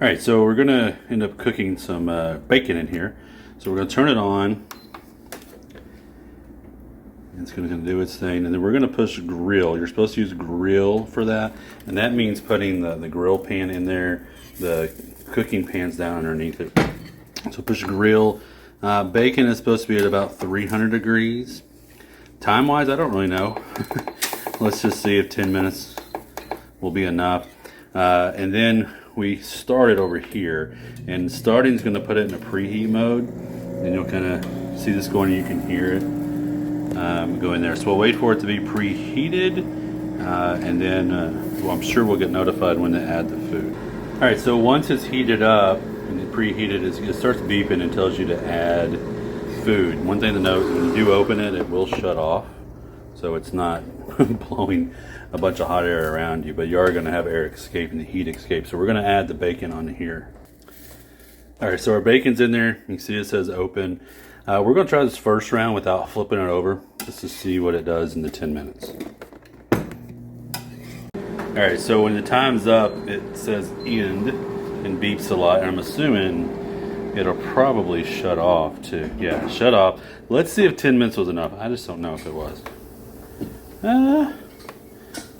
All right, so we're gonna end up cooking some bacon in here. So we're gonna turn it on. It's gonna do its thing, and then we're gonna push grill. You're supposed to use grill for that, and that means putting the grill pan in there, the cooking pan's down underneath it. So push grill. Bacon is supposed to be at about 300 degrees. Time-wise, I don't really know. Let's just see if 10 minutes will be enough. And then we start it over here, and starting is going to put it in a preheat mode, and you'll kind of see this going, you can hear it go in there. So we'll wait for it to be preheated, and then well, I'm sure we'll get notified when to add the food. All right, so once it's heated up and preheated, it starts beeping and tells you to add food. One thing to note, when you do open it, it will shut off, so it's not blowing a bunch of hot air around you, but you are going to have air escape and the heat escape. So we're going to add the bacon on here. All right, so our bacon's in there. You can see it says open. We're going to try this first round without flipping it over, just to see what it does in the 10 minutes. All right, so when the time's up, it says end and beeps a lot. And I'm assuming it'll probably shut off too. Yeah, shut off. Let's see if 10 minutes was enough. I just don't know if it was.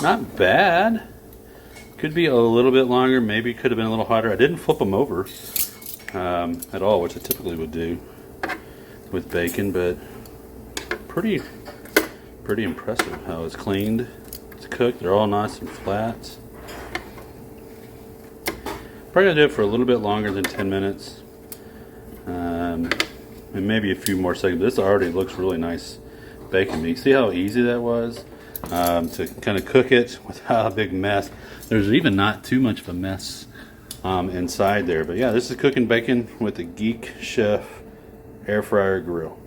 Not bad. Could be a little bit longer. Maybe could have been a little hotter. I didn't flip them over at all, which I typically would do with bacon, but pretty impressive how it's cleaned. It's cooked. They're all nice and flat. Probably gonna do it for a little bit longer than 10 minutes. And maybe a few more seconds. This already looks really nice bacon meat. See how easy that was to kind of cook it without a big mess. There's even not too much of a mess inside there. But yeah, this is cooking bacon with the Geek Chef air fryer grill.